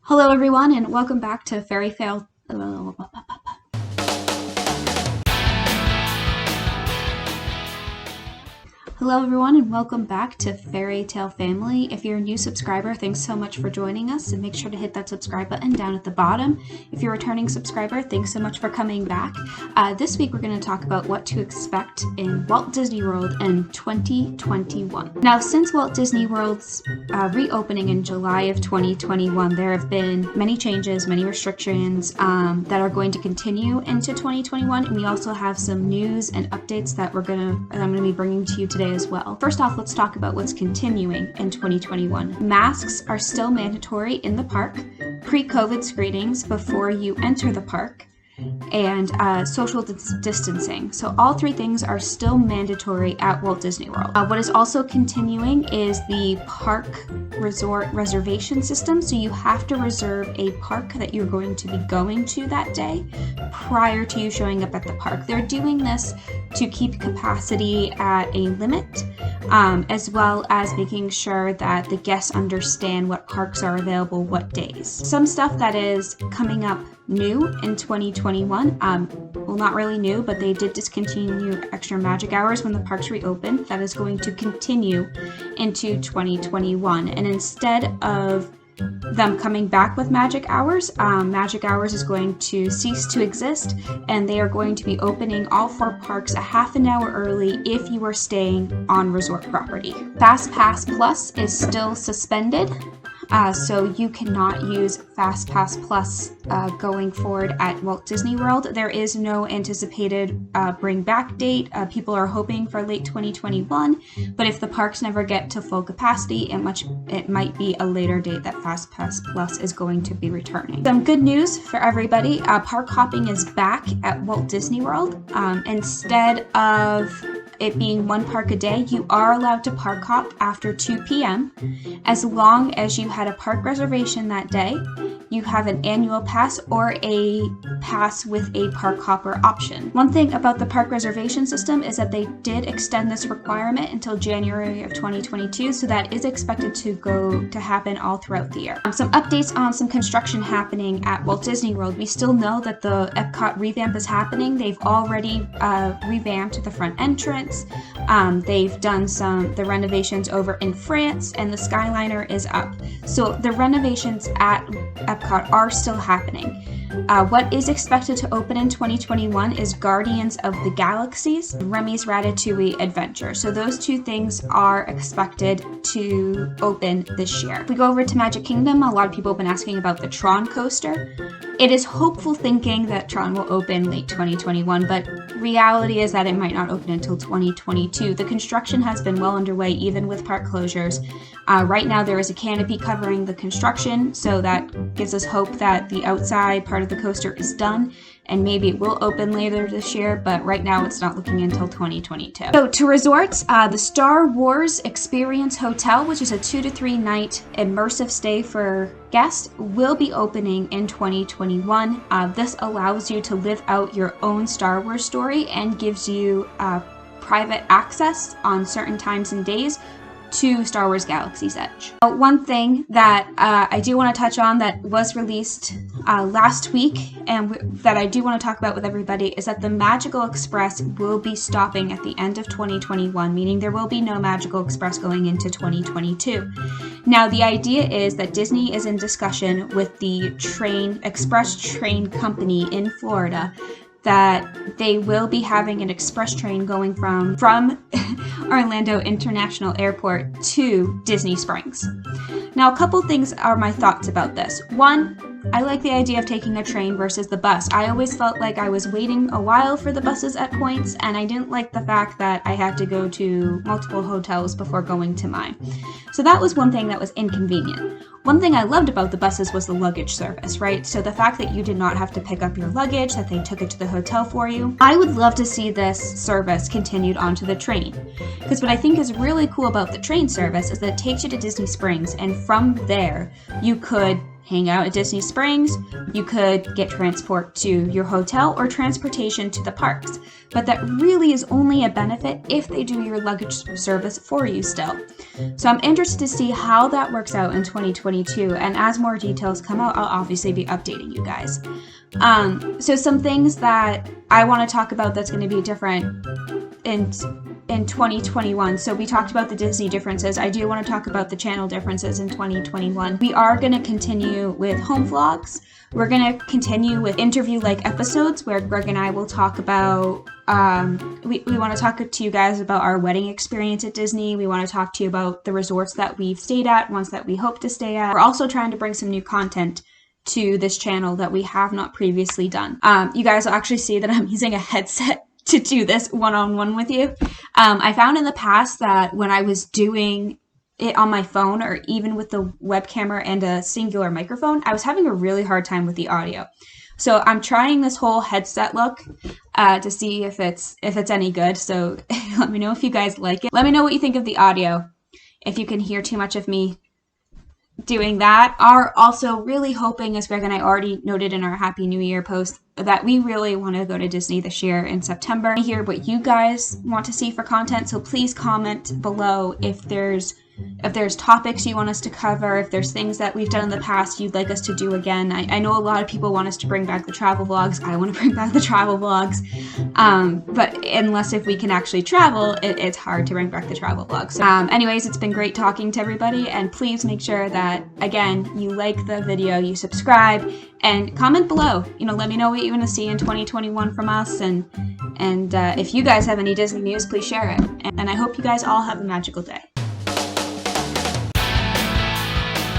Hello everyone and welcome back to Fairy Tale. Hello everyone and welcome back to Fairy Tale Family. If you're a new subscriber, thanks so much for joining us and make sure to hit that subscribe button down at the bottom. If you're a returning subscriber, thanks so much for coming back. This week we're going to talk about what to expect in Walt Disney World in 2021. Now, since Walt Disney World's reopening in July of 2021, there have been many changes, many restrictions that are going to continue into 2021, and we also have some news and updates that I'm going to be bringing to you today as well. First off, let's talk about what's continuing in 2021. Masks are still mandatory in the park, pre-COVID screenings before you enter the park, and social distancing. So all three things are still mandatory at Walt Disney World. What is also continuing is the park resort reservation system. So you have to reserve a park that you're going to be going to that day prior to you showing up at the park. They're doing this to keep capacity at a limit, as well as making sure that the guests understand what parks are available what days. Some stuff that is coming up new in 2021, well, not really new, but they did discontinue extra magic hours when the parks reopened. That is going to continue into 2021, and instead of them coming back with magic hours is going to cease to exist, and they are going to be opening all 4 parks a half an hour early if you are staying on resort property. Fast Pass Plus is still suspended. So you cannot use Fast Pass Plus going forward at Walt Disney World. There is no anticipated bring back date. People are hoping for late 2021, but if the parks never get to full capacity, it might be a later date that Fast Pass Plus is going to be returning. Some good news for everybody. Park hopping is back at Walt Disney World. Instead of it being 1 park a day, you are allowed to park hop after 2 p.m. as long as you had a park reservation that day, you have an annual pass or a pass with a park hopper option. One thing about the park reservation system is that they did extend this requirement until January of 2022, so that is expected to happen all throughout the year. Some updates on some construction happening at Walt Disney World. We still know that the Epcot Revamp is happening. They've already revamped the front entrance. They've done the renovations over in France, and the Skyliner is up. So the renovations at Epcot are still happening. What is expected to open in 2021 is Guardians of the Galaxies, Remy's Ratatouille Adventure. So those 2 things are expected to open this year. If we go over to Magic Kingdom, a lot of people have been asking about the Tron Coaster. It is hopeful thinking that Tron will open late 2021, but reality is that it might not open until 2022. The construction has been well underway even with park closures. Right now there is a canopy covering the construction, so that gives us hope that the outside part of the coaster is done, and maybe it will open later this year, but right now it's not looking until 2022. So to resorts, the Star Wars Experience Hotel, which is a 2 to 3 night immersive stay for guests, will be opening in 2021. This allows you to live out your own Star Wars story and gives you private access on certain times and days to Star Wars Galaxy's Edge. One thing that I do want to touch on that was released last week and that I do want to talk about with everybody is that the Magical Express will be stopping at the end of 2021, meaning there will be no Magical Express going into 2022. Now, the idea is that Disney is in discussion with the express train company in Florida that they will be having an express train going from Orlando International Airport to Disney Springs. Now, a couple things are my thoughts about this. One, I like the idea of taking a train versus the bus. I always felt like I was waiting a while for the buses at points, and I didn't like the fact that I had to go to multiple hotels before going to mine. So that was one thing that was inconvenient. One thing I loved about the buses was the luggage service, right? So the fact that you did not have to pick up your luggage, that they took it to the hotel for you. I would love to see this service continued onto the train. Because what I think is really cool about the train service is that it takes you to Disney Springs, and from there you could hang out at Disney Springs, you could get transport to your hotel or transportation to the parks. But that really is only a benefit if they do your luggage service for you still. So I'm interested to see how that works out in 2021. 2022. And as more details come out, I'll obviously be updating you guys. So some things that I want to talk about that's going to be different in 2021. So we talked about the Disney differences. I do want to talk about the channel differences in 2021. We are going to continue with home vlogs. We're going to continue with interview-like episodes where Greg and I will talk about, we want to talk to you guys about our wedding experience at Disney. We want to talk to you about the resorts that we've stayed at, ones that we hope to stay at. We're also trying to bring some new content to this channel that we have not previously done. You guys will actually see that I'm using a headset to do this one-on-one with you. I found in the past that when I was doing it on my phone or even with the web camera and a singular microphone, I was having a really hard time with the audio. So I'm trying this whole headset look to see if it's any good. So let me know if you guys like it. Let me know what you think of the audio. If you can hear too much of me doing that. Are also really hoping, as Greg and I already noted in our Happy New Year post, that we really want to go to Disney this year in September. I hear what you guys want to see for content, so please comment below if there's topics you want us to cover, if there's things that we've done in the past you'd like us to do again. I know a lot of people want us to bring back the travel vlogs. I want to bring back the travel vlogs. But unless if we can actually travel, it's hard to bring back the travel vlogs. So, anyways, it's been great talking to everybody, and please make sure that, again, you like the video, you subscribe, and comment below. Let me know what you want to see in 2021 from us, and if you guys have any Disney news, please share it. And I hope you guys all have a magical day.